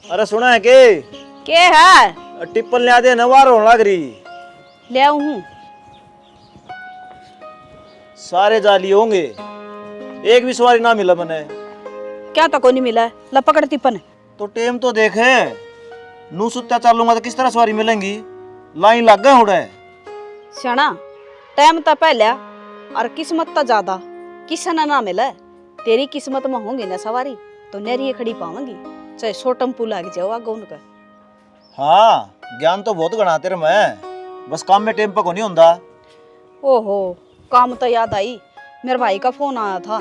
अरे सुना है के है? टिप्पल ले आदे नवार होने लग रही। ले आऊं हूँ। सारे जाली होंगे, एक भी सवारी ना मिला मने। क्या तो को नहीं मिला है? ला पकड़ टिप्पन। तो टेम तो देखे, नू सुत्ता चलूंगा तो किस तरह सवारी मिलेंगी? लाइन लग गए उड़े। सना टाइम तो पहले और किस्मत तो ज्यादा, किसन ना मिला। तेरी किस्मत में होंगी ना सवारी तो नेरिए खड़ी पाऊंगी, चाहे छोटम पुल आगे जाओ आगे उनका। हाँ, ज्ञान तो बहुत गणाते रे मैं, बस काम में टेम पर को नहीं होंदा। ओहो, काम तो याद आई, मेरे भाई का फोन आया था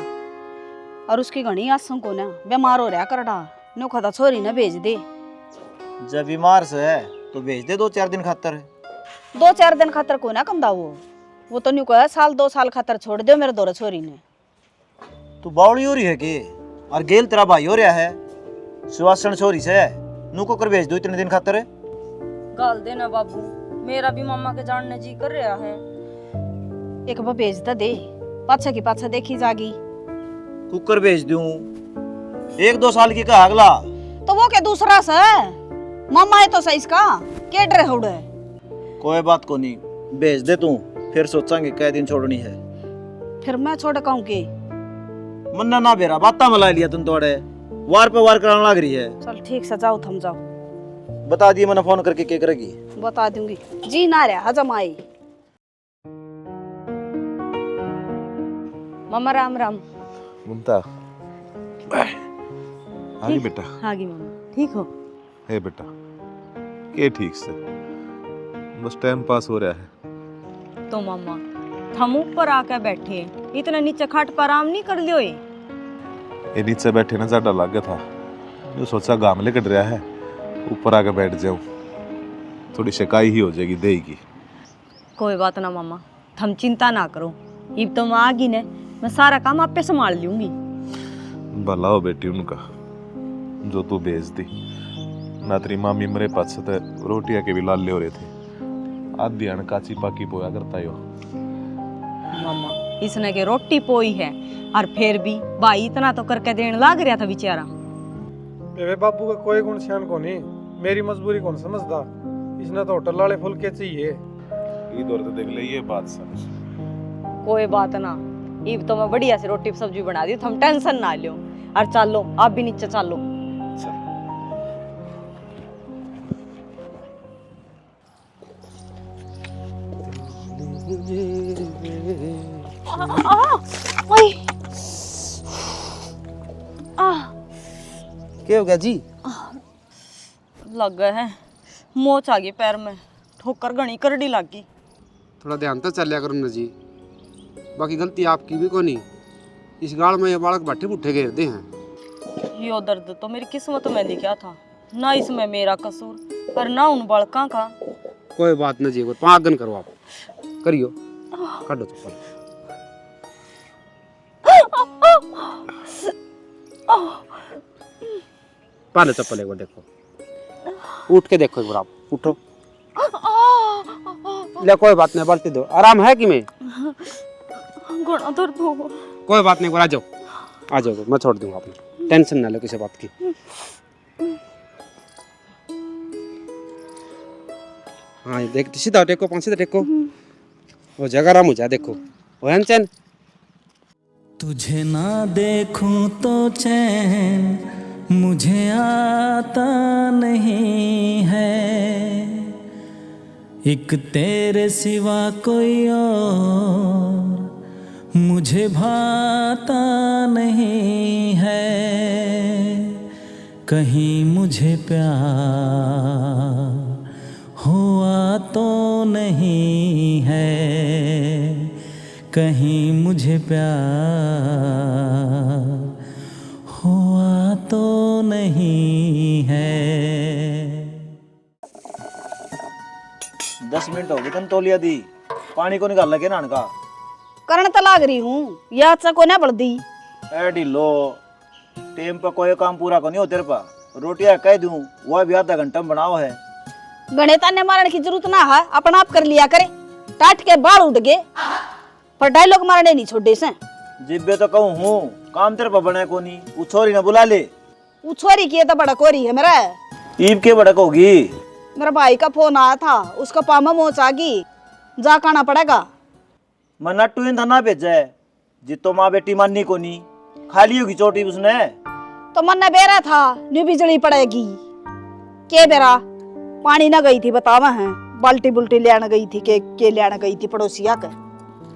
और उसकी घनी आसों को ना बीमार हो रहा करडा नो खता छोरी ना भेज दे। जब बीमार से है तो भेज दे 2-4 दिन खातर। 2-4 दिन खातर को ना कमदा वो तो न्यू कहा साल 2 साल खातर छोड़ दो मेरे दौरे छोरी ने। तू बावड़ी हो रही है कि और गेल तेरा भाई हो रहा है सुवासन छोरी से, नू को कर भेज दो इतने दिन खातर। गाल देना बाबू, मेरा भी मामा के जानने जी कर रहा है। एक बार भेज दे, पाछा की पाछा देखी जागी। कुकर भेज दूं, 1-2 साल की का अगला तो वो क्या दूसरा सा मामा है तो सही इसका के डरे होड़े। कोई बात को नहीं, भेज दे तू, फिर सोचांगे कै दिन छोड़नी है। फिर मैं छोड़ कहूँ के मन्ना ना बेरा बाता मला लिया तुम तोड़े वार पे वार कराने लग रही है। चल ठीक से जाओ, थम जाओ। बता दिए मैंने फोन करके क्या करेगी? बता दूंगी जी ना रहा हजम आई। मामा राम राम। मुमता आगे बेटा। आगे मामा, ठीक हो? है बेटा, के ठीक से, बस टाइम पास हो रहा है। तो मामा हम ऊपर आकर बैठे, इतना नीचे खाट पर आराम नहीं कर लियो? ये नीचे बैठे ना ज्यादा लग था, जो सोचा गामले कट रहा है, ऊपर आकर बैठ जाऊं, थोड़ी शिकाई ही हो जाएगी देही की। कोई बात ना मामा, थम चिंता ना करो, इब तो मैं आ गई ने, मैं सारा काम आप पे संभाल लूंगी। भला हो बेटी उनका, जो तू भेज दी ना। तेरी मामी मेरे पास तो रोटियां के भी लाले हो रहे थे, आधी अण काची पाकी पोया करता हो। मामा इसने के रोटी पोई है और फिर भी भाई इतना तो करके देने लाग रहा था बेचारा। मेरे बाबू का कोई गुण श्यान को नहीं, मेरी मजबूरी कौन समझदा। इसने तो होटल वाले फुलके चाहिए। ये दौर तो देख ले, ये बात समझ। कोई बात ना, इब तो मैं बढ़िया से रोटी सब्जी बना दी, तुम टेंशन ना लो। और चलो आप भी नीचे चलो। क्या हो गया जी? लग गए हैं, मोच आ गई पैर में, ठोकर घनी करड़ी लग गई। थोड़ा ध्यान तो चलिया करो ना जी, बाकी गलती आपकी भी को नहीं। इस गाड़ में ये बालक भट्टे पुट्ठे घेरते हैं। यो दर्द तो मेरी किस्मत में लिखा था, ना इसमें मेरा कसूर और ना उन बड़का का। कोई बात ना जी, वो पागन करो आप, करियो काटो तो। पाले चप्पल एक बार देखो, उठ के देखो एक बार, आप उठो। ले कोई बात नहीं, बाल्टी दो, आराम है कि मैं? घुटना दर्द हो। कोई बात नहीं, आ जाओ आ जाओ, मैं छोड़ दूंगा, आपने टेंशन ना लो किसी बात की। हाँ देख, सीधा टेको, 5 सीधा टेको, वो जगह आराम हो जाए। देखो वो चैन। तुझे ना देखूं तो चैन मुझे आता नहीं है, एक तेरे सिवा कोई और मुझे भाता नहीं है, कहीं मुझे प्यार हुआ तो नहीं है, कहीं मुझे प्यार हुआ तो नहीं है। 10 मिनट हो गए तन तौलिया दी, पानी को निकाल लगे नान का। करण तो लाग रही हूँ, याद से को ना बढ़ दी। ए ढिलो, टेम पर कोई काम पूरा को नहीं हो तेरे पा। रोटियां कह दूं, वह भी आधा घंटा में बनाओ है। गणिता ने मारने की जरूरत ना है, अपना आप कर लिया करे। टाट के बाल उठ गए पर डायलॉग मारने नहीं छोड़े से। जिब्बे तो कहूँ हूँ, काम तेरे पर बने को नहीं। वो छोरी ने बुला ले। वो छोरी की तो बड़ा कोरी है मेरा। ईब के भड़क होगी। मेरा भाई का फोन आया था, उसका पामा मोच आ गई, जा खाना पड़ेगा। मना टू इन धना भेजा है, जितो माँ बेटी माननी को नहीं, खाली होगी चोटी उसने। तो मन बेरा था न्यू बिजली पड़ेगी के बेरा पानी ना गई थी बतावा है, बाल्टी बुल्टी लेने गई थी के लेने गई थी पड़ोसिया के।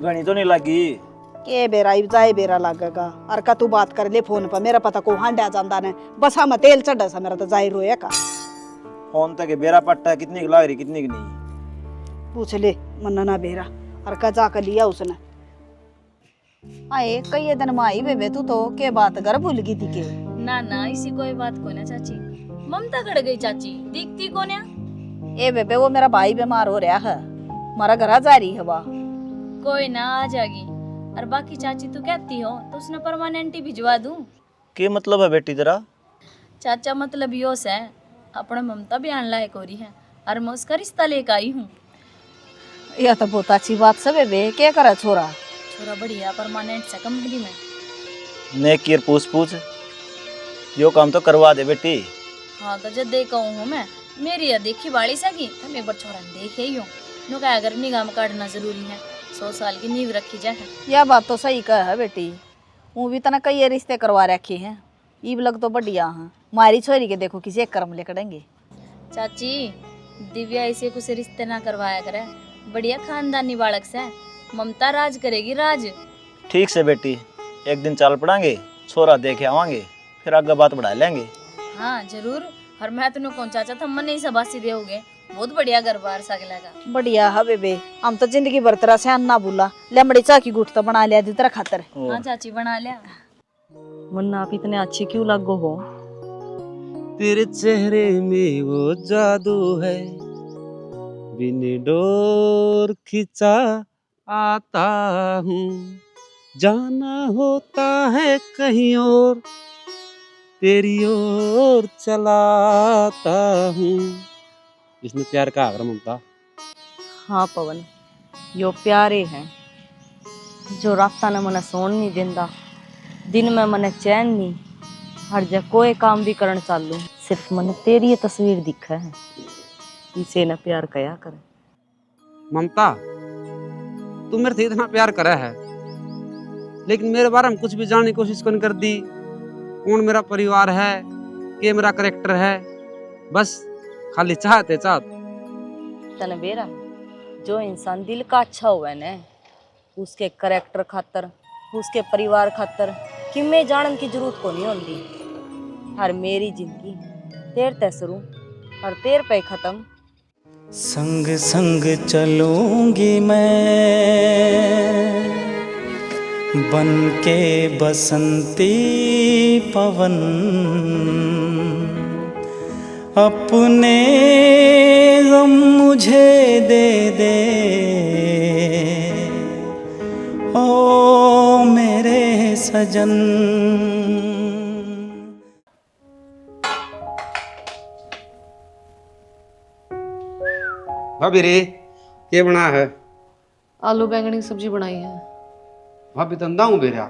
घनी तो नहीं लगी के बेरा जाए बेरा लगेगा। अर का तू बात कर ले फोन पर, मेरा पता को हांडा जांदा ने बस हम तेल चढ़ा सा मेरा तो जाहिर होया का। फोन तक बेरा पट्टा कितनी की लाग रही कितनी की नहीं पूछ ले मन्ना ना बेरा। अर का जाकर लिया उसने। आए कई दिन माई बेबे तू तो के बात कर भूल गई थी के। ना ना इसी कोई बात को ना चाची, ममता कड़ गई चाची, दिखती को ना। ए बेबे वो मेरा भाई बीमार हो रहा है, मारा घर जा रही है वह। कोई ना आ जाएगी। और बाकी चाची तू कहती हो तो उसने परमानेंट ही भिजवा दूं। के मतलब है बेटी तेरा? चाचा मतलब यो से अपना ममता भी आने लायक हो रही है और मैं उसका रिश्ता लेकर आई हूँ। यह तो बहुत अच्छी बात सब बेबे, क्या करे छोरा? छोरा बढ़िया परमानेंट से कंपनी में। नेक पूछ पूछ यो काम तो करवा दे बेटी। हाँ तो जब देखा हूँ मैं, मेरी यह देखी बाड़ी सकी तो मैं छोरा ने देखे ही हूँ। नो का अगर निगाह में काटना जरूरी है, 100 साल की नींव रखी जाए। यह बात तो सही कह है बेटी, वो भी तना कई रिश्ते करवा रखे हैं, ईब लग तो बढ़िया है। मारी छोरी के देखो किसी एक कर्म लेकड़ेंगे। चाची दिव्या ऐसे कुछ रिश्ते ना करवाया करे, बढ़िया खानदानी बालक से ममता राज करेगी राज। ठीक से बेटी, एक दिन चाल पड़ांगे, छोरा देखे आवांगे, फिर आगे बात बढ़ा लेंगे। हाँ जरूर। और मैं तुमने कौन चाचा था मन नहीं सबासी दोगे, बहुत बढ़िया घर बार सागलेगा। बढ़िया है बेबे, हम तो जिंदगी भर तेरा से ना भूला। लेमड़ी चा की गुट तो बना लिया दी तेरा खातर। हाँ चाची बना लिया। मुन्ना आप इतने अच्छे क्यों लगो हो? तेरे चेहरे में वो जादू है, बिन डोर खिंचा आता हूँ, जाना होता है कहीं और, तेरी ओर चलाता हूँ। इसने प्यार का आग्रह ममता। हाँ पवन, यो प्यारे हैं जो रास्ता ने मने सोन नहीं देंदा, दिन में मने चैन नहीं, हर जगह कोई काम भी करन चालू, सिर्फ मने तेरी ये तस्वीर दिखा है, इसे न प्यार कया करे। ममता तू मेरे से इतना प्यार करा है, लेकिन मेरे बारे में कुछ भी जानने की कोशिश कौन कर दी, कौन मेरा परिवार है, के मेरा करेक्टर है, बस खाली चाहते तने बेरा जो इंसान दिल का अच्छा हुआ न, उसके करेक्टर खातर, उसके परिवार खातर किम्मे जानन की जरूरत को नहीं होती। हर मेरी जिंदगी तेर ते शुरू और तेर पे खत्म। संग संग चलूंगी मैं बन के बसंती पवन, अपने गम मुझे दे दे ओ मेरे सजन। भाभी रे ये बना है? आलू बैंगन की सब्जी बनाई है। भाभी तंदा हूँ बेरा,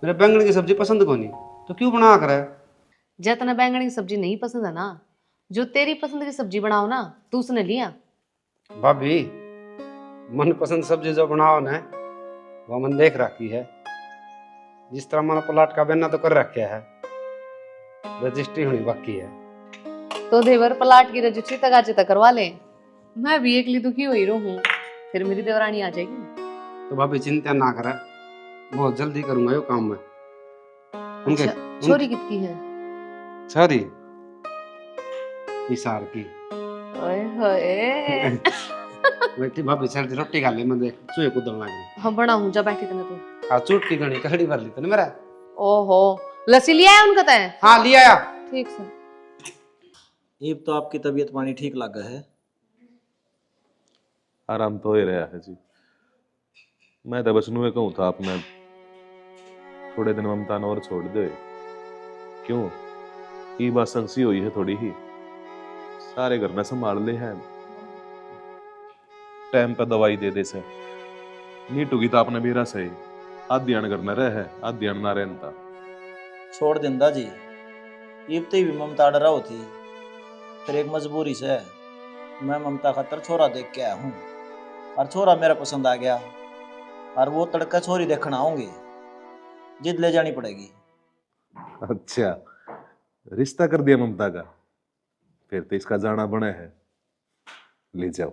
मेरे बैंगन की सब्जी पसंद को नहीं, तो क्यों बना कर है? जतना बैंगन की सब्जी नहीं पसंद है ना, जो तेरी पसंद की सब्जी बनाओ ना, तू उसने लिया। भाभी मन पसंद सब्जी जो बनाओ ना, वो मन देख रखी है। जिस तरह मैंने प्लाट का बनना तो कर रखा है, रजिस्ट्री होनी बाकी है। तो देवर प्लाट की रजिस्ट्री तक आज तक करवा ले, मैं भी एकली दुखी हुई रहूं, फिर मेरी देवरानी आ जाएगी। तो भाभी चिंता ना करे, बहुत जल्दी करूंगा यो काम में। उनके छोरी कितकी है? छोरी हिसार की। ओए होए बैठी भाभी चल रोटी खा ले, मैं देख चूहे कूदन लगी। हाँ बना हूँ, जा बैठी तने तू। हाँ चुटकी गणी कड़ी भर ली तने मेरा। ओहो लस्सी लिया है उनका तय? हाँ लिया आया। ठीक से। ये तो आपकी तबीयत पानी ठीक लगा है? आराम तो हो ही रहा है जी। मैं तो बस नुए कहूँ था आपने थोड़े दिन ममता ने और छोड़ दे। क्यों ये बात संसी हुई है थोड़ी ही, सारे घर में संभाल ले है, टाइम पे दवाई दे दे से नीटू की तो आपने भी रस है, आध्यान करना रहे है आध्यान ना रहता। छोड़ दिंदा जी, इब तो भी ममता डरा होती, फिर एक मजबूरी से मैं ममता खातर छोरा देख के आया हूँ, और छोरा मेरा पसंद आ गया, और वो तड़का छोरी देखना आऊंगी, जिद ले जानी पड़ेगी। अच्छा, रिश्ता कर दिया ममता का, फिर तो इसका जाना बना है। ले जाओ।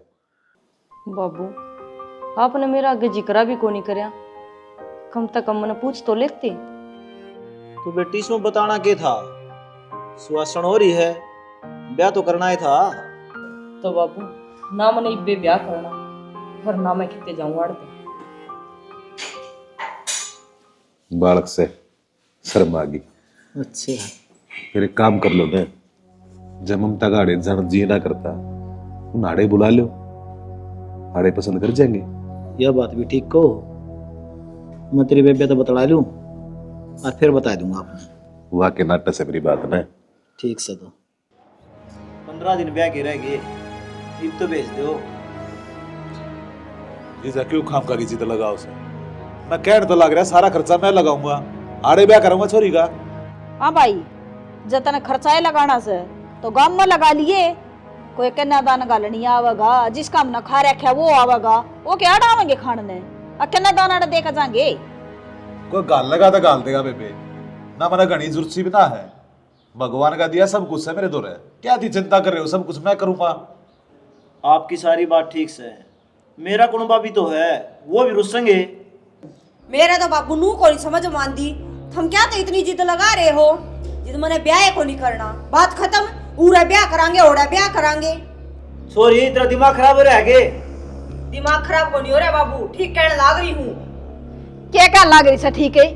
बाबू आपने मेरा आगे जिक्र भी को नहीं करया, कम तक कम मैंने पूछ तो लेते। तो बेटी इसमें बताना क्या था, सुवासण हो रही है, ब्याह तो करना ही था। तो बाबू ना मैंने इब्बे ब्याह करना, और ना मैं कितने जाऊं आड़ते। बालक से शर्म आ गई। अच्छा, फिर एक काम कर लो ना, जब ममता का आड़े जान जी ना करता, उन आड़े बुला लो, आड़े पसंद कर जाएंगे। यह बात भी ठीक को, मैं तेरी बेबे तो बतला लूं और फिर बता दूंगा आपने। वाह के नाटक से मेरी बात ना। ठीक से, तो 15 दिन ब्याह के रह गए, अब तो भेज दो। जीजा क्यों खाम का जिद लगाओ उसे, मैं कहने तो लग रहा सारा खर्चा मैं लगाऊंगा, आड़े ब्याह करूंगा छोरी का। हाँ भाई, जतन खर्चा है लगाना से तो गांव में लगा लिए, कोई कन्यादान गालनी आवेगा, जिसका हम न खा रखा वो आवेगा, वो क्या डालेंगे खाने, कन्यादान आड़े देकर जाएंगे। कोई गाल लगा तो गाल देगा बेबे, ना मना घनी जरूरत सी बिना है, भगवान का दिया सब कुछ है मेरे दो, क्या थी चिंता कर रहे हो, सब कुछ मैं करूंगा। आपकी सारी बात ठीक से है, मेरा कुणबा भी तो है, वो भी रुसेंगे। मेरा तो बाबू नू को नहीं समझ मानती, हम क्या तो इतनी जिद लगा रहे हो, जिद मैंने ब्याह को नहीं करना, बात खत्म, उड़ा ब्याह करांगे ओड़ा ब्याह करांगे। सॉरी, तेरा दिमाग खराब हो रहा है। दिमाग खराब को नहीं हो रहा बाबू, ठीक कहने लाग रही हूँ। क्या लाग रही से, ठीक है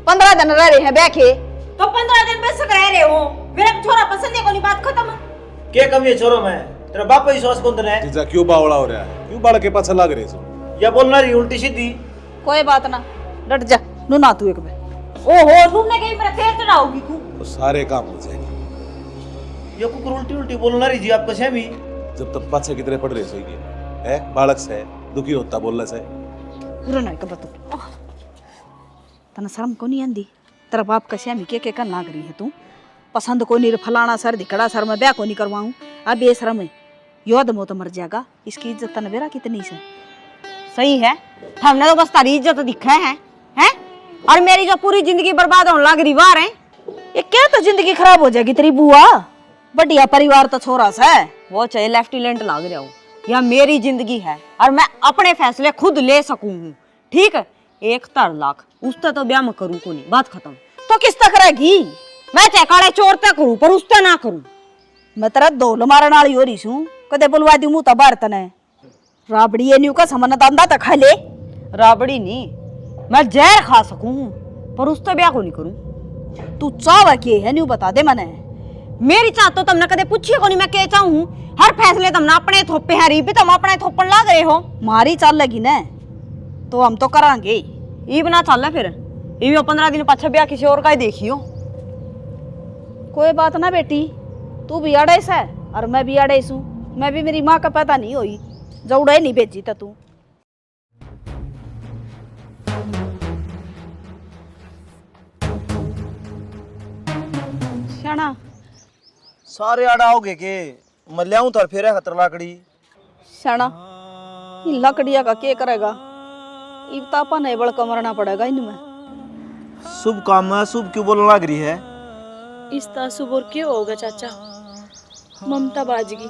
15 दिन रह रहे हैं ब्याह के, तो 15 दिन बेशक रह रहे हो, मेरा छोरा पसंद है को नहीं, बात खत्म। क्या कमी है छोरों में, तेरा बाप विश्वास कौन है? जीजा क्यों बावड़ा हो रहा है, क्यों बाड़ के पाछा लग रहे हो? या बोलना रही उल्टी सीधी। कोई बात ना, डट जा, नू ना तू एक बार। ओहो, नूने कहीं मेरा तेल चढ़ाओगी तू, तो सारे काम हो जाएंगे। ये कुकुर उल्टी उल्टी बोलना रही जी आपका सेमी। जब तक पाछे कितने पड़ रहे सही है बालक से दुखी होता बोलने से। पूरा ना कर तू, तना शर्म को नहीं आंदी, तेरा बाप का सेमी के कर लाग रही है तू, पसंद को नहीं, फलाना सर दिखड़ा सर मैं ब्याह को नहीं करवाऊं, अब ये शर्म है, योद मो तो मर जाएगा, इसकी इज्जत तन बेरा कितनी से। सही है, हमने तो बस तारी इज्जत दिखा है, हैं? और मेरी जो पूरी जिंदगी बर्बाद होने लग रही वार है। ये क्या तो जिंदगी खराब हो जाएगी तेरी बुआ, बढ़िया परिवार तो छोरा सा है, वो चाहे लेफ्टिनेंट लाग रहा हो, या मेरी जिंदगी है और मैं अपने फैसले खुद ले सकूं हूं, ठीक है? 1 लाख उससे तो ब्याह में करूं को नहीं, बात खत्म। तो किस तक रहेगी? मैं चाहे काले चोर तक करूं पर उससे ना करूं। मैं तेरा धोल मारन वाली हो रही हूं, कदे बुलवा दी मुंह तो बर्तन है, राबड़ी ये न्यू का समन दांदा तक खा ले। राबड़ी नहीं, मैं जहर खा सकूं पर उससे ब्याह को नहीं करूं। तू चाव के है न्यू बता दे मने। मेरी चाह तो तुमने कदे पूछी को नहीं, मैं क्या चाहूं, हर फैसले तुमने अपने थोपे हैं, रीबी तुम अपने थोपन ला गए हो। मारी चाल लगी ना तो हम तो करांगे, ये बना चल फिर, ये 15 दिन पाछे ब्याह किसी और का ही देखियो। कोई बात ना बेटी, तू भी अड़ेस है और मैं भी अड़ेस हूँ, मैं भी मेरी माँ का पता नहीं हुई, जौड़े नहीं भेजी तो तू। शाना सारे आड़ा आओगे के मैं ले आऊं तो फिर खतर लाकड़ी। शाना ये लकड़िया का क्या करेगा, इब तापा नहीं बड़ कमरना पड़ेगा इनमें। शुभ काम में शुभ क्यों बोलने लग रही है? इस तासुब और क्यों होगा चाचा, ममता बाजगी।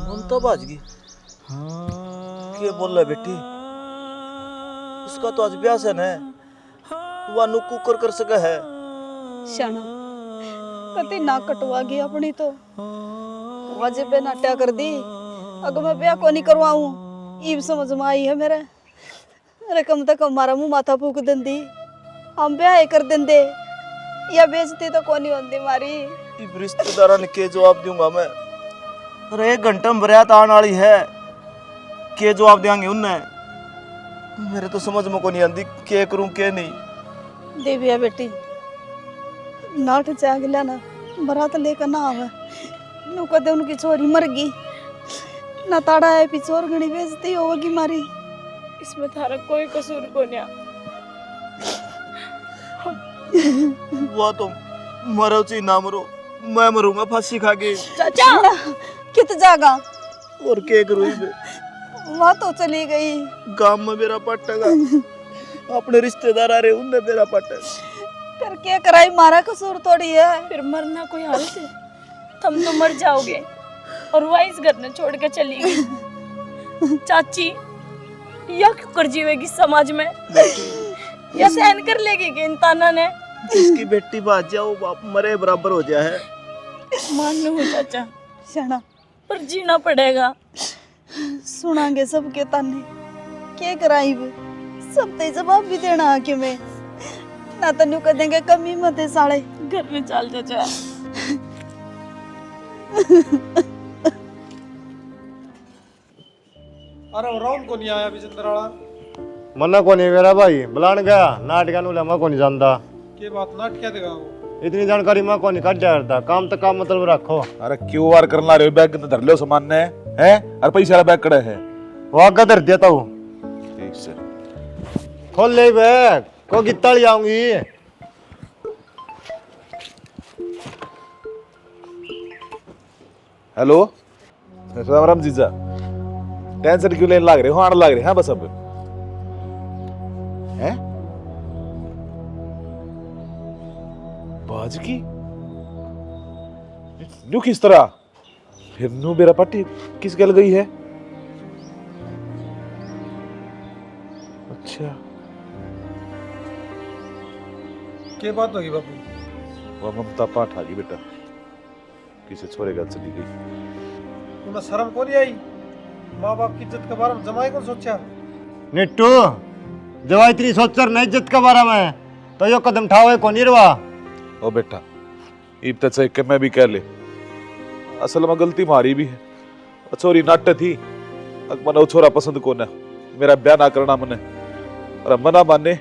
ममता बाजगी क्या बोल रहा है बेटी? उसका तो आज ब्याह से न वह नुक्कू कर सका है। शाना कति ना कटवा गई अपनी तो वजह पे नाट्या कर दी, अगर मैं ब्याह को नहीं करवाऊं ईब समझ में आई है मेरे। अरे कम से कम मारा मुंह माथा फूक देंदी, हम ब्याह कर देंदे, या बेचती तो कोनी होंदी मारी। इब रिश्तेदारा ने के जवाब दूंगा मैं? अरे 1 घंटा में बरात आने वाली है, के जवाब देंगे उन्हें? मेरे तो समझ में को नहीं आती के करूं के नहीं। देविया बेटी नाट जाग लेना, बरात लेकर ना आवे, नु कदे उनकी छोरी मर गई ना, ताड़ा है पिछोर घनी बेइज्जती होगी मारी। इसमें थारा कोई कसूर को नहीं। वो तो मरो चाहे ना मरो, मैं मरूंगा फांसी खा के। चाचा कित जागा और क्या करूँ मैं? वहाँ तो चली गई। गांव में मेरा पट्टेगा, अपने रिश्तेदार आ रहे उनने मेरा पट्टे। फिर क्या कराई, मारा कसूर थोड़ी है। फिर मरना कोई हाल से, तुम तो मर जाओगे और वह इस घर ने छोड़ के चली गई। चाची या क्यों कर जीवेगी समाज में, या सहन कर लेगी कि इंताना ने। जिसकी बेटी बात जाओ बाप मरे बराबर हो जाए है। मान लो चाचा, शना पर जीना पड़ेगा। सुनांगे सबके ताने, क्या कराई वे, सब ते जवाब भी देना आके में ना तन्यू कह देंगे कमी मत है साले। घर में चल चाचा। अरे राउंड को नहीं आया विजेंद्र वाला। मना को नहीं मेरा भाई बुलान गया नाटका नु मैं को नहीं जानता। के बात नाट क्या देगा वो? इतनी जानकारी मैं को नहीं कट जाता। काम तो काम मतलब रखो। अरे क्यों वार करना रहे हो? बैग तो धर लो सामान ने हैं? अरे पैसे वाला बैग कड़ा है, वो आगे धर देता हूँ। ठीक से खोल ले बैग को कितना ले आऊंगी। हेलो राम राम जीजा, टेंशन क्यों लेने लग रहे हो? आने लग रहे हैं बस अब हैं? बाज की न्यू किस तरह फिर न्यू मेरा पट्टी किस गल गई है? अच्छा क्या बात होगी बापू? वह ममता पाठ आ गई बेटा, किसी छोरे गल चली गई। तुम्हें शर्म को नहीं आई? माँ बाप की इज्जत के बारे में जमाई को सोचा? निट्टू जब इतनी सोच नहीं इज्जत के बारे में तो यो कदम उठाओ को नहीं रवा। ओ बेटा इब तक से कि मैं भी कह ले, असल में गलती मारी भी है। छोरी नाट्य थी, अग मना छोरा पसंद को न, मेरा ब्याह ना करना मने और मना माने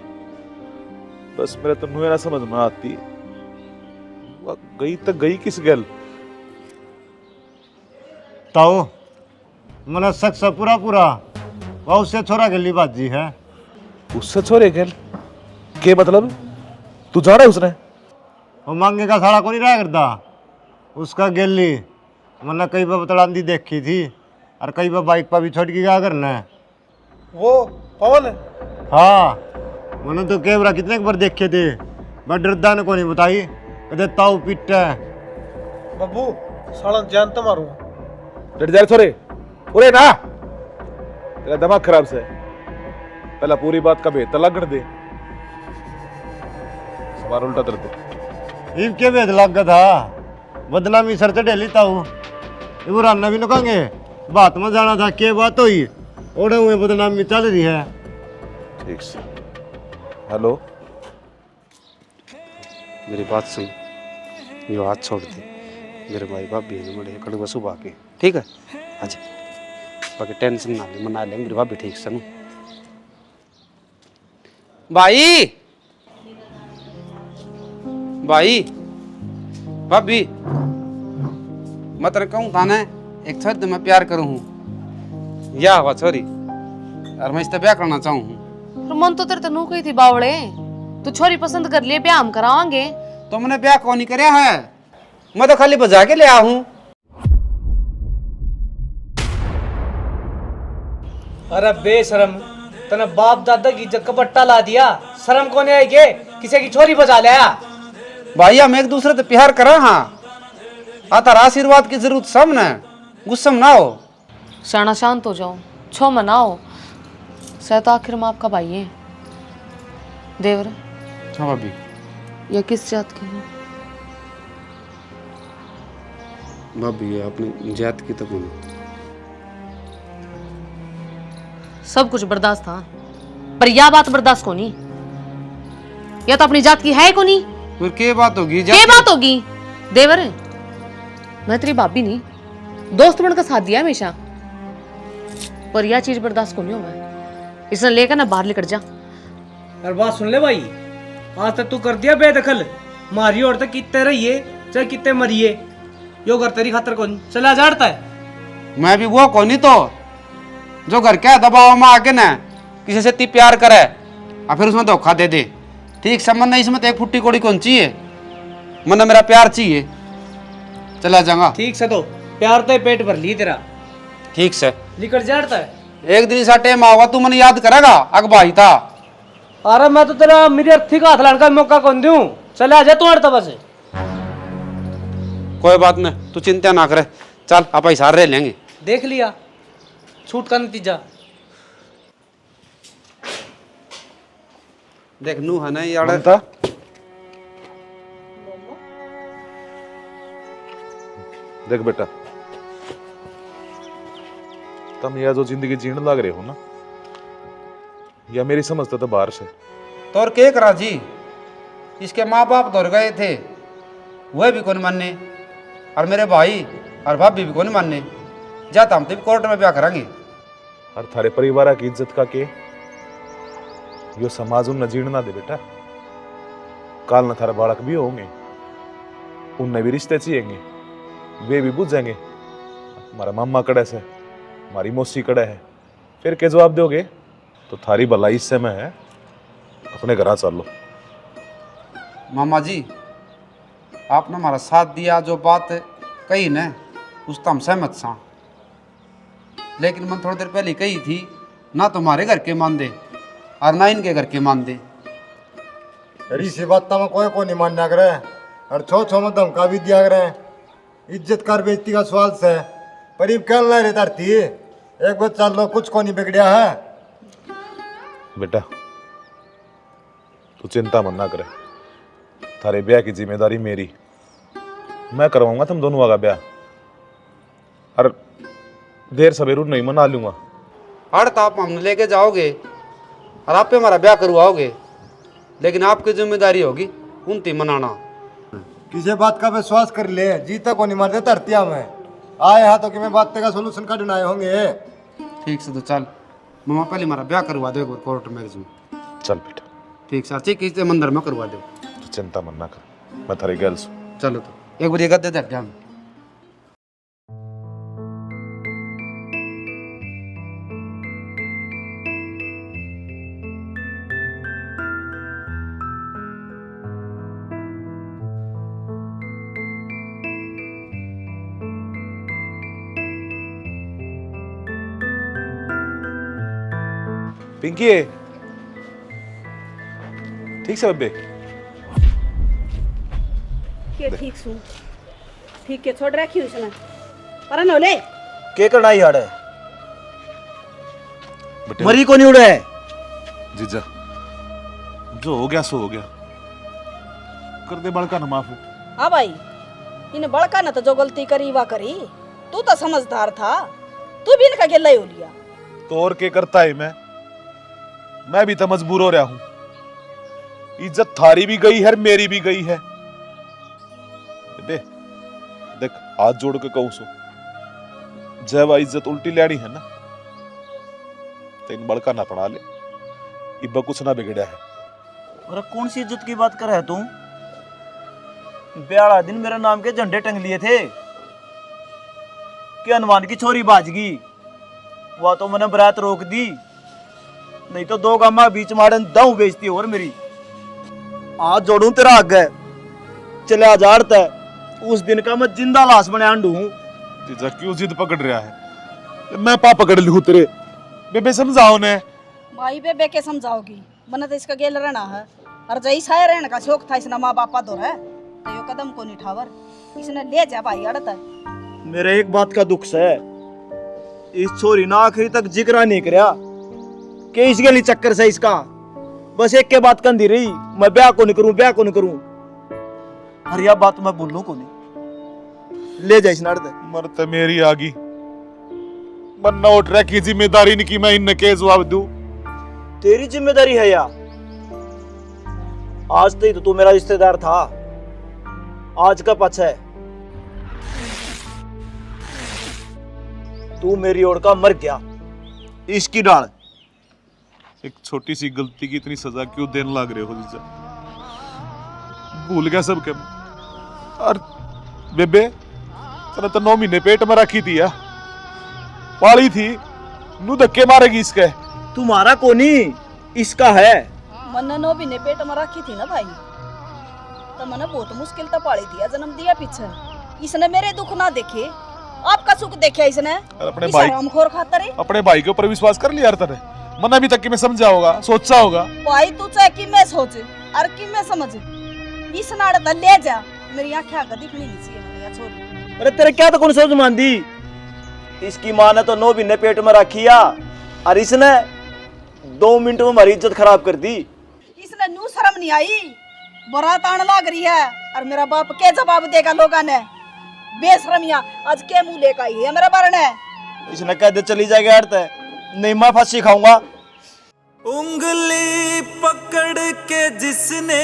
बस मेरे तो नुए ना समझ में आती। गई तो गई किस गल? ताऊ मना शक पूरा पूरा वह उससे छोरा गली बाजी है। उससे छोरे गल के मतलब? तू जाना है उसने? वो मांगे का साड़ा को नहीं रहा करता उसका गेली। मना कई बार बतलांदी देखी थी और कई बार बाइक पर भी छोड़ के क्या करना है। वो पवन है? हाँ मैंने तो कैमरा कितने बार देखे थे, बट डरदा ने को नहीं बताई कहते ताऊ पीटा है। बाबू साला जान तो मारूंगा। डट जा छोरे, उरे ना तेरा दिमाग खराब से। पहला पूरी बात का भेद लगन दे, सवार उल्टा तरते। इब के भेद लग गया था, बदनामी सर से ढेली ताऊ। वो राना भी नुकांगे बात में जाना था, क्या बात हुई ओढ़े हुए बदनामी चल रही है। ठीक से हेलो, मेरी बात सुन, ये हाथ छोड़ दे। मेरे भाई बाप भी बड़े कड़वा सुबह के, ठीक है? अच्छा बाकी टेंशन ना ले, मना लेंगे। मेरी बाप भी ठीक सुनो भाई। भाई भाभी मैं तेरे कहूँ था ना, एक छोरी मैं प्यार करूँ हूँ, या हुआ छोरी और मैं इससे ब्याह करना चाहूँ हूँ। मन तो तेरे तनु कही थी बावड़े, तू छोरी पसंद कर लिए, ब्याह हम करावांगे। तो मैंने ब्याह कौन नहीं कराया है, मैं तो खाली बजा के ले आया हूँ। अरे बेशरम, तने बाप दादा की इज्जत का पट्टा ला दिया, शर्म को नहीं आई के किसी की छोरी बजा लिया। भाई हम एक दूसरे से प्यार करा, हाँ आता आशीर्वाद की जरूरत सब न, गुस्सा ना हो। शाना शांत हो जाओ, छो मनाओ, सह तो आखिर में आपका भाई है। देवर हाँ भाभी, या किस जात के हो? भाभी ये अपनी जात की तो कौन? सब कुछ बर्दाश्त था, पर यह बात बर्दाश्त को नहीं। या तो अपनी जात की है को नहीं, फिर क्या बात होगी? क्या बात होगी? देवर मैं तेरी भाभी नहीं, दोस्त बनकर साथ दिया हमेशा, पर यह चीज बर्दाश्त को नहीं हुआ। इसने लेकर ना बाहर लेकर जा। अरे बात सुन ले भाई, आज तक तू कर दिया बेदखल, मारी और तक कितने रहिए चाहे कितने मरिए, यो घर तेरी खातर कौन चला जाता है। मैं भी वो कौन ही तो जो घर के दबाव में आके ना किसी से इतनी प्यार करे और फिर उसमें धोखा दे दे। ठीक संबंध नहीं, इसमें तो एक फुट्टी कोड़ी कौन चाहिए। मने मेरा प्यार चाहिए। चला जाऊंगा। ठीक से तो प्यार तो पेट भर ली तेरा। ठीक से निकल जाता है। एक दिन सा टाइम आवा तू मने याद करेगा अग भाई था। अरे मैं तो तेरा मेरी अर्थी का हाथ लाने का मौका कौन दूं। चले आ जा तू हर तब से। कोई बात नहीं, तू चिंता ना करे। चल आप ऐसा रह लेंगे। देख लिया छूट का नतीजा। देख नू है ना यार। ममता, देख बेटा, तुम यह जो जिंदगी जीने लग रहे हो ना, या मेरी समझ तो बाहर से। तोर के करा जी, इसके माँ बाप दौड़ गए थे, वह भी कौन मानने, और मेरे भाई और भाभी भी कौन मानने। जाता हम तो कोर्ट में ब्याह करेंगे। और थारे परिवार की इज्जत का के यो समाज उन जीण ना दे बेटा। काल न थारा बालक भी होंगे, उनने भी रिश्ते चाहिएंगे, वे भी बुझ जाएंगे। हमारा मामा कड़े से, हमारी मौसी कड़े है, फिर क्या जवाब दोगे? तो थारी भलाई इससे में है, अपने घर चलो। मामा जी आपने हमारा साथ दिया, जो बात कही न उस तो हम सहमत सा, लेकिन मैं थोड़ी देर पहले कही थी ना तुम्हारे घर के मान दे और ना इनके घर के मान दे। इसी बात में कोई नहीं मानना करे, और छो में धमका भी दिया करे। इज्जत कर बेइज्जती का सवाल से पर ये कल नहीं रहता थी। एक बार चल लो, कुछ को नहीं बिगड़िया है। बेटा तू चिंता मत ना करे, थारे ब्याह की जिम्मेदारी मेरी, मैं करवाऊंगा तुम दोनों का ब्याह, और देर सवेर नहीं मना लूंगा। हर तो आप हमने लेके जाओगे और आप पे हमारा ब्याह करवाओगे, लेकिन आपकी जिम्मेदारी होगी उनती मनाना। किसी बात का विश्वास कर ले, जीता को नहीं मारते धरतिया में आए हाथों की मैं बात का सोल्यूशन का ढूंढाए होंगे। ठीक से तो चल मामा पहले हमारा ब्याह करवा दो कोर्ट मैरिज में। चल बेटा ठीक से अच्छी किसी मंदिर में करवा दो। तू चिंता मत ना कर, मैं थारी गल सु। चलो तो एक बार ये गद्दे धर जाऊँ। पिंकी ठीक से बब्बे? के ठीक सु ठीक के छोड़ रखी उसने पर नोले के करना ही हाड़े बेटे मरी को नहीं उड़े है। जीजा जो हो गया सो हो गया, कर दे बड़का न माफ। हाँ भाई, इन बड़का न तो जो गलती करी वा करी, तू तो समझदार था, तू भी इनका गिल्ला ही हो लिया। तो और के करता है, मैं भी तो मजबूर हो रहा हूं। इज्जत थारी भी गई है, मेरी भी गई है। देख हाथ जोड़ के कहूं सो, जब इज्जत उल्टी लेनी है ना, तो इन बड़का ना पड़ा ले, इब्बा कुछ ना बिगड़ा है। और कौन सी इज्जत की बात कर रहा है तू? 12 दिन मेरे नाम के झंडे टंग लिए थे कि हनुमान की छोरी बाजगी, वह तो मैंने बरात रोक दी, नहीं तो 2 गामा बीच मारन दाऊ बेचती और मेरी। आज जोड़ू तेरा आगे चले आजाड़ता है, उस दिन का मैं जिंदा लाश बने आंडू हूं। जीजा क्यों जिद पकड़ रहा है? मैं पा पकड़ लूं तेरे? बेबे समझाओ ने। भाई बेबे के समझाओगी, मने तो इसका गेल रहना है, और जई साय रहने का शौक था इसने माँ बापा दो है, तो यो कदम को नहीं ठावर, इसने ले जा भाई अड़ता। मेरे एक बात का दुख है, इस छोरी ना आखिरी तक जिक्र नहीं करया कि इस गली चक्कर से इसका बस एक के बात कंदी रही, मैं ब्याह को नहीं करूं, ब्याह को नहीं करूं। अरे यह बात मैं बोलूं को नहीं, ले जा इस नड़ते। मरते मेरी आगी, मन नोट रखी जिम्मेदारी नहीं की मैं इनने के जवाब दूं। तेरी जिम्मेदारी है या? आज तक तो तू मेरा रिश्तेदार था, आज का पछ है। तू मेरी ओर का मर गया, इसकी डाल। एक छोटी सी गलती की इतनी सजा क्यों देने लग रहे हो जीजा? भूल गया सब के। और बेबे तने तो 9 महीने पेट में रखी थी या पाली थी, नू धक्के मारेगी इसके। तुम्हारा कोनी इसका है। मन 9 महीने पेट में रखी थी ना भाई, तो मैंने बहुत मुश्किल तो पाली दिया, जन्म दिया पीछे। इसने मेरे दुख ना देखे, आपका सुख देखे इसने। अपने इस भाई हरामखोर खातर है। अपने भाई के ऊपर विश्वास कर लिया यार तने। मन अभी तक कि मैं समझा होगा, सोचा होगा। भाई तू चाहे कि मैं सोच और कि मैं समझ, इस नाड़ तो ले जा, मेरी आंखें आगे दिखनी नहीं चाहिए मेरी या छोरी। अरे तेरे क्या तो कौन समझ मानदी? इसकी माँ ने तो 9 महीने पेट में रखिया और इसने 2 मिनट में हमारी इज्जत खराब कर दी। इसने नू शर्म नहीं आई, बड़ा तान लाग रही है। और मेरा बाप के जवाब देगा लोगों ने? बेशरमिया आज के मुंह लेकर आई है मेरा बार ने। इसने कह दे चली जाएगा यार ते, नहीं मैं फांसी खाऊंगा। उंगली पकड़ के जिसने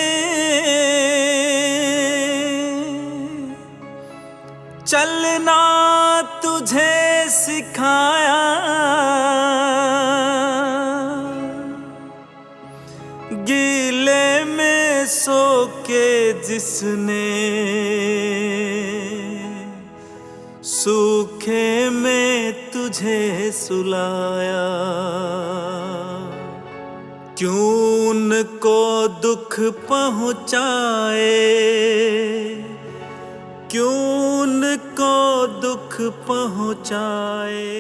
चलना तुझे सिखाया, गीले में सो के जिसने सूखे में तुझे सुलाया, क्यों उनको दुख पहुँचाए, क्यों उनको दुख पहुँचाए।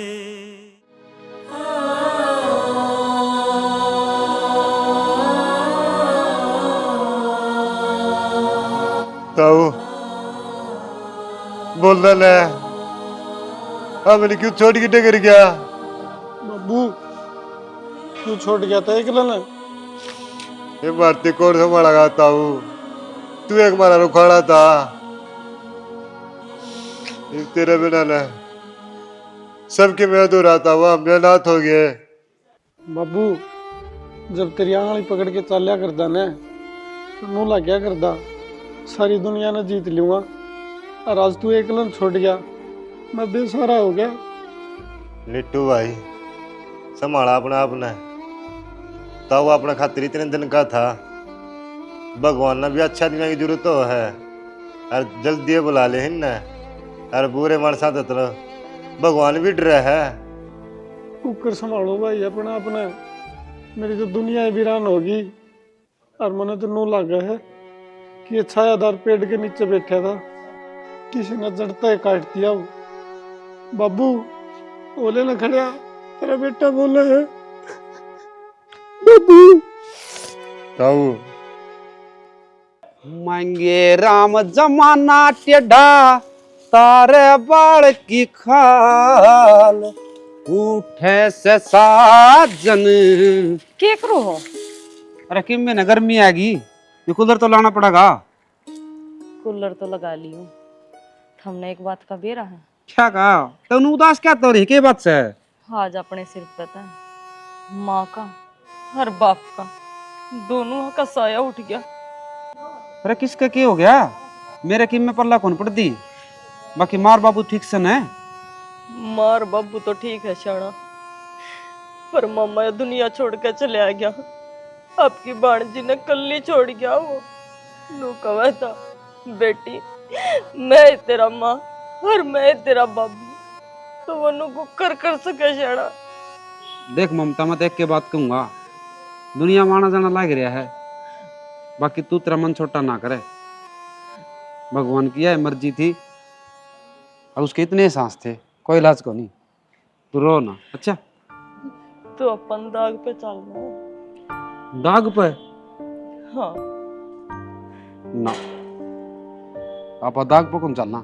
ताऊ बोल रहा है, हाँ मैंने क्यों छोड़ के डगर गया? बाबू तू छोड़ गया था अकेला ना? ये मारते कौन संभाला ताऊ? तू एक मारा रुखाड़ा था, तेरे बिना ना सबके मैं अधूरा था, वह मैं नाथ हो गए। बाबू जब तेरी आंगली पकड़ के चालिया करदा ने तो मुँह लग गया करदा, सारी दुनिया ने जीत लूंगा। और आज तू अकेला छोड़ गया, मैं बेसहारा हो गया। लिट्टू भाई संभाला अपना आपने, ताऊ अपना खातिर इतने दिन का था। भगवान ने भी अच्छा दिन की जरूरत तो है, और जल्दी बुला ले हिन और बुरे मानसा तो भगवान भी डर है। कुकर संभालो भाई अपना अपना, मेरी तो दुनिया वीरान होगी। और मैंने तो नू लगा है कि ये छायादार पेड़ के नीचे बैठा था, किसी ने जड़ता है काट दिया। बाबू बोले ना खड़ा, तेरा बेटा बोले है बाबू। ताऊ मांगे राम जमाना टेढ़ा, तारे बाल की खाल, उठे से साजन। क्या करो हो? अरे किम में न गर्मी आएगी, ये कूलर तो लाना पड़ेगा। कूलर तो लगा लियो, हमने एक बात का बेरा है। क्या कहा? तो उदास क्या तो रही के बात से? आज अपने सिर पता है, माँ का और बाप का दोनों का साया उठ गया। अरे किसका क्या हो गया? मेरे किम में पल्ला कौन पड़ दी? बाकी मार बाबू ठीक से न? मार बाबू तो ठीक है शाना, पर मामा दुनिया छोड़ के चले आ गया। आपकी भाणजी ने कल्ली छोड़ गया। वो नू कहा था, बेटी मैं तेरा माँ और मैं तेरा बाबू, तो वो नू को कर सके शाना। देख ममता, मैं देख के बात कहूंगा, दुनिया माना जाना लाग रहा है, बाकी तू तेरा मन छोटा ना करे। भगवान की है मर्जी थी और उसके इतने सांस थे, कोई इलाज को नहीं। तू रो ना, अच्छा? तो अपन दाग पे चलना। दाग पे? हाँ ना, आप दाग पे कौन चलना?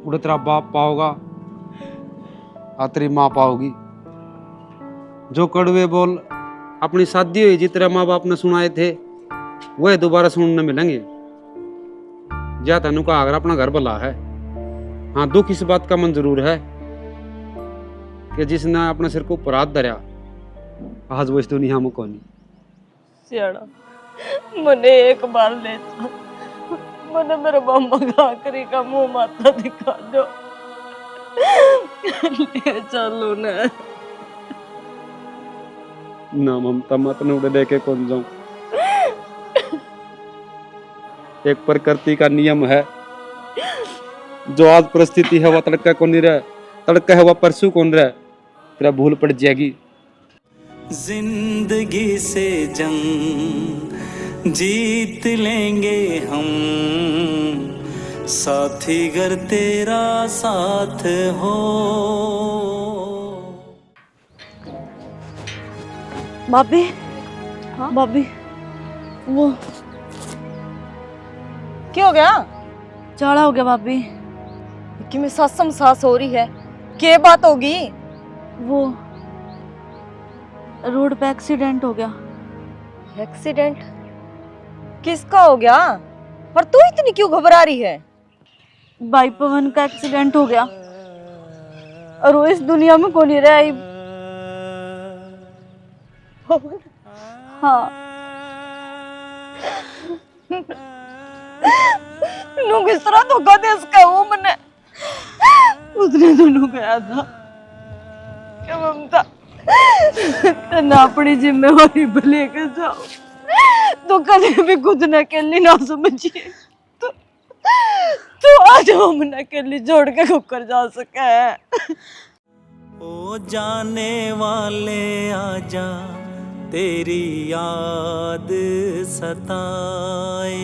उड़े तेरा बाप पाओगा और तेरी माँ पाओगी। जो कड़वे बोल अपनी शादी हुई जी तेरे माँ बाप ने सुनाए थे, वह दोबारा सुनने मिलेंगे। जा तेनू का अगर अपना घर भला है। हाँ, दुख इस बात का मन जरूर है कि जिसने अपने सिर को ऊपर हाथ धरा, आज वो इस दुनिया में कौन। सियाड़ा मने एक बार ले जा, मने मेरे मामा का आखिरी का मुंह माथा दिखा दो। ले चलो ना। ना ममता, मत उड़े लेके कौन जाऊं। एक प्रकृति का नियम है, जो आज परिस्थिति है वह तड़का कौन नहीं रहा, तड़का है वह परसों कौन रहा, तेरा भूल पड़ जाएगी। जिंदगी से जंग जीत लेंगे हम, साथी घर तेरा साथ हो। भाभी, हाँ भाभी, वो क्या हो गया? चाड़ा हो गया भाभी। कि मैं ससम सास हो रही है, क्या बात होगी? वो रोड पे एक्सीडेंट हो गया। एक्सीडेंट? किसका हो गया? पर तू इतनी क्यों घबरा रही है? भाई पवन का एक्सीडेंट हो गया और वो इस दुनिया में कौन ही रहा। हाँ, नू किस तरह धोखा दे इसका वो मने? उसने दोनों गया था क्या ममता ना अपनी जिम्मेवारी पे लेकर जाओ तो कभी भी खुद न अकेली ना समझिए। तो आज हम न अकेली जोड़ के कुकर जा सके है। ओ जाने वाले आजा, तेरी याद सताए,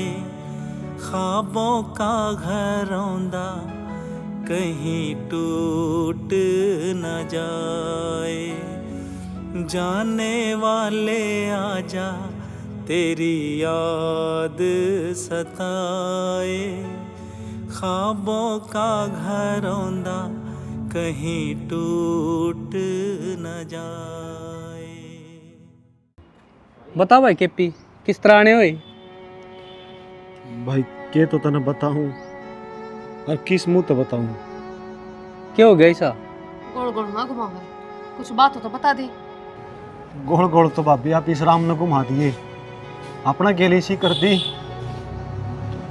ख्वाबों का घर औंदा कहीं टूट न जाए। जाने वाले आजा, तेरी याद सताए, ख्वाबों का घर औंदा कहीं टूट न जाए। बता भाई केपी, किस तरह आने हुए? भाई के तो तना बताऊं और किस मुंह तो बताऊं। क्या हो गया ऐसा? गोल गोल ना घुमावे, कुछ बात हो तो बता दे। गोल गोल तो भाभी आप इस राम ने घुमा दिए, अपना गेले सी कर दी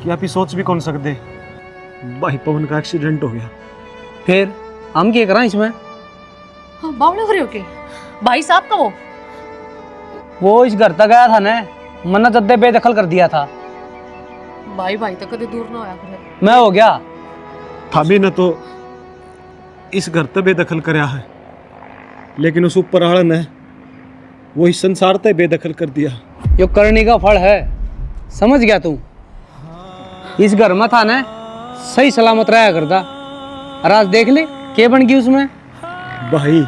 कि आप ही सोच भी कौन सकते। भाई पवन का एक्सीडेंट हो गया। फिर हम क्या करा इसमें? हाँ, बावले हो रहे हो के भाई साहब का वो इस घर तक गया था ना, मन्ना जद्दे बेदखल कर दिया था। भाई भाई तो कभी दूर ना होया करे। मैं हो गया था भी न तो इस घर तक बेदखल करया है, लेकिन उस ऊपर आड़ ने वो इस संसार तक बेदखल कर दिया। यो करने का फल है, समझ गया तू? इस घर में था ना, सही सलामत रहा करता, और आज देख ले क्या बन गई उसमें। भाई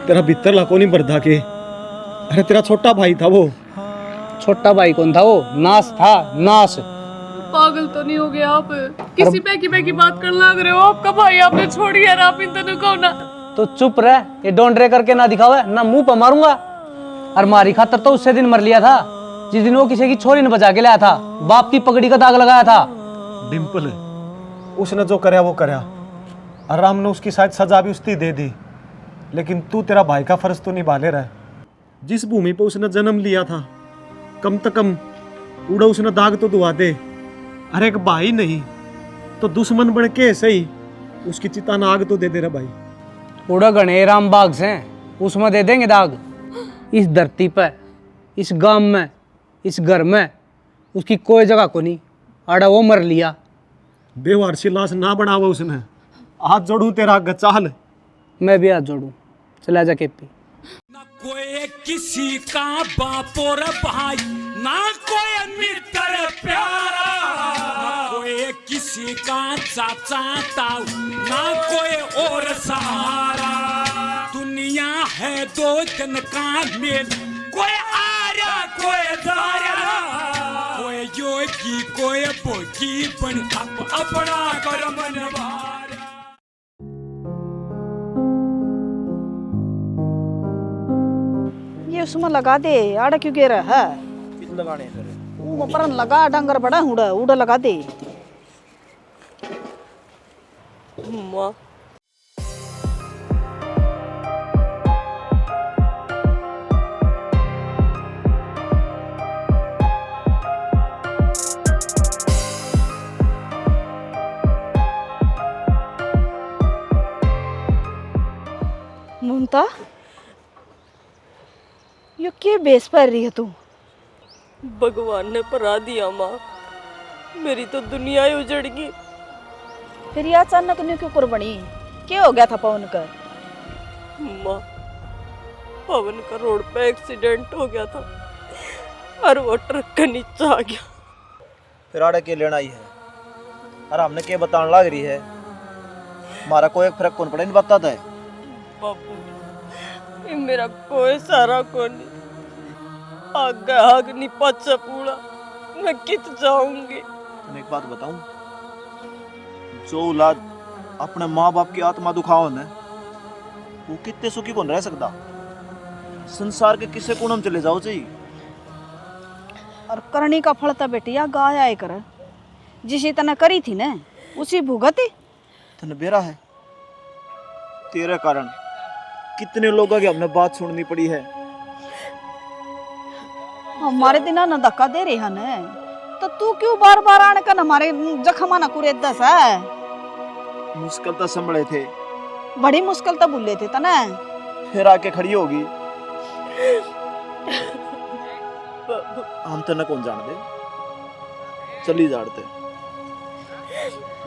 तेरा भीतर लाको नहीं बरदा के। अरे तेरा छोटा भाई था वो। छोटा भाई कौन था? वो नास था, नास। पागल तो नहीं हो गया आप? किसी पे की बात करने लग रहे हो? आपका भाई आपने छोड़ी है, आप इन दोनों को ना। तो चुप रह, ये डोंडरे करके ना दिखावे, ना मुंह पर मारूंगा। और मारी खातर तो उससे दिन मर लिया था जिस दिन वो किसी की छोरी ने बचा के लाया था, बाप की पगड़ी का दाग लगाया था। डिम्पल, उसने जो करया वो करया, और राम ने उसकी शायद सजा भी उसकी दे दी, लेकिन तू तेरा भाई का फर्ज तो निभा ले रहा है। जिस भूमि पे उसने जन्म लिया था, कम से कम उड़ा उसने दाग तो दुआ दे। अरे एक भाई नहीं तो दुश्मन बन के सही उसकी चिता नाग तो दे दे रहा भाई। उड़ा गणे राम बाग से उसमें दे देंगे दाग। इस धरती पर, इस गांव में, इस घर में उसकी कोई जगह को नहीं। आड़ा वो मर लिया। बेवार सी लाश ना बनावा उसने। हाथ जोड़ू तेरा आगे चाल। मैं भी हाथ जोड़ू। चला जा केपी। ना कोई किसी का बाप और भाई, ना कोई मित्र प्यारा, ना कोई किसी का चाचा ताऊ, ना कोई और सहारा। दुनिया है दो जन का मेल, कोई आर्या कोई दारा, कोई योगी कोई भोगी, बन अपना कर्म निभारा। ये उसमें लगा दे, आड़ा क्यों गिर रहा है? किस लगाने हैं सर? वो पर लगा, डंगर बड़ा उड़ा उड़ा लगा दे। माँ ममता, यो क्या बेस पर रही है तू? भगवान ने परा दिया माँ, मेरी तो दुनिया ही उजड़ गई। फिर ये अचानक न्यू क्यों कुर्बानी? क्या हो गया था पवन का? माँ, पवन का रोड पे एक्सीडेंट हो गया था। और वो ट्रक के नीचे आ गया। फिर आड़े के लेना ही है। अरे हमने के बताने लग रही है, हमारा कोई फर्क कौन पड़े नहीं बताता है। बाबू ये मेरा कोई सारा को नहीं, आगे आग नहीं पाचा पूरा, मैं कित जाऊंगी। तुम्हें एक बात बताऊं, जो औलाद अपने माँ बाप की आत्मा दुखाओ न, वो कितने सुखी कौन रह सकता। संसार के किसे कोण हम चले जाओ चाहिए। और करनी का फल तो बेटिया गाय आए कर, जिसे तना करी थी न उसी भुगती। तने बेरा है, तेरे कारण कितने लोगों की हमने बात सुननी पड़ी है। हमारे दिना न धक्का दे रहा न, तो तू क्यों बार बार आने का हमारे जख्मा न कुरे दस है। मुश्किल तो संभले थे, बड़ी मुश्किल तो बुले थे तना, फिर आके खड़ी होगी। हम तो न कौन जान दे, चली जाते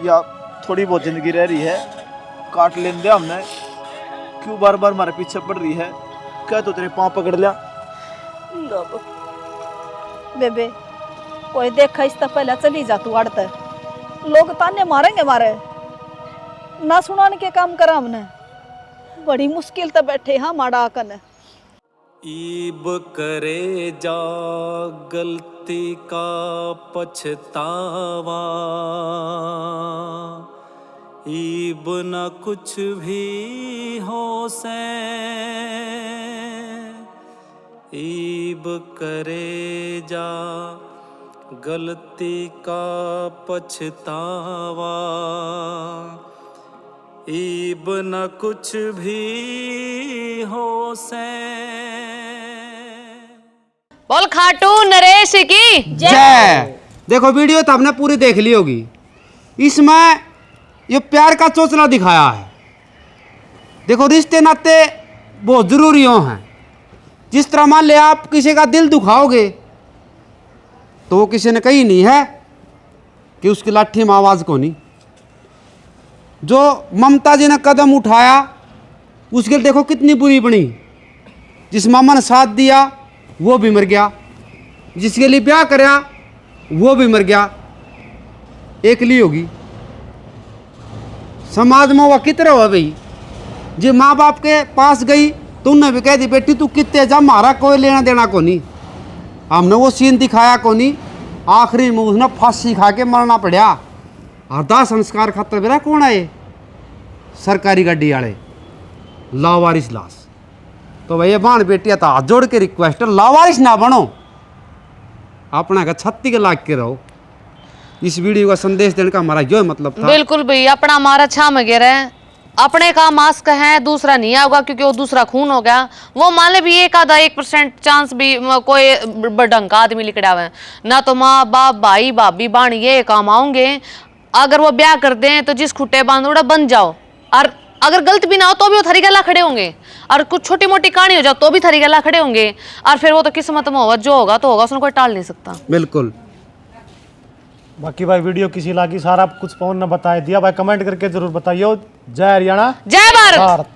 या थोड़ी बहुत जिंदगी रह रही है, काट लेने दे हमने। क्यों बार बार हमारे पीछे पड़ रही है। क्या तो तेरे पाँव पकड़ लिया। बेबे कोई देखा इस पहले चली जा तू अड़ते, लोग ताने मारेंगे मारे ना सुनाने के काम करा हमने। बड़ी मुश्किल तो बैठे हाँ माड़ा आकन। ईब करे जा गलती का पछतावा, ईब न कुछ भी हो से, ईब करे जा गलती का पछतावा, ईब न कुछ भी हो से। बोल खाटू नरेश की जय। देखो वीडियो तो हमने पूरी देख ली होगी, इसमें ये प्यार का चोचला दिखाया है। देखो रिश्ते नाते बहुत जरूरी हैं। जिस तरह मान ले आप किसी का दिल दुखाओगे तो वो किसी ने कही नहीं है कि उसकी लाठी में आवाज़ को नहीं। जो ममता जी ने कदम उठाया उसके लिए देखो कितनी बुरी बनी। जिस मामा ने साथ दिया वो भी मर गया, जिसके लिए ब्याह कराया वो भी मर गया। एकली होगी समाज में, वह कितने हो भाई। जी माँ बाप के पास गई तो उन्हें भी कह दी बेटी तू कितने जा, हमारा कोई लेना देना को नहीं। हमने वो सीन दिखाया को नहीं, आखिरी में उसने फांसी खा के मरना पड़ा। आधा संस्कार खातर मेरा कौन आए, सरकारी गाड़ी वाले लावारिस लाश। तो भैया बाण बेटिया तो हाथ जोड़ के रिक्वेस्ट, लावारिस ना बनो, अपना का 36 लाख के रहो। इस वीडियो का संदेश देने का हमारा जो मतलब था। बिल्कुल भाई, अपना हमारा छा में गिर है, अपने का मास्क है, दूसरा नहीं आएगा क्योंकि वो दूसरा खून हो गया। वो मान ले भी एक आधा 1% चांस भी कोई ढंग का आदमी लिखड़ा हुआ है ना, तो माँ बाप भाई भाभी बाण ये काम आऊंगे। अगर वो ब्याह कर दें तो जिस खुट्टे बांधोड़ा बन जाओ, और अगर गलत भी ना हो तो भी वो थारी गला खड़े होंगे, और कुछ छोटी मोटी कहानी हो जाओ तो भी थारी गला खड़े होंगे। और फिर वो तो किस्मत में होगा, जो होगा तो होगा, उसने कोई टाल नहीं सकता। बिल्कुल। बाकी भाई वीडियो किसी लागी सारा कुछ पवन ने बताया दिया भाई, कमेंट करके जरूर बताइए। जय हरियाणा जय भारत।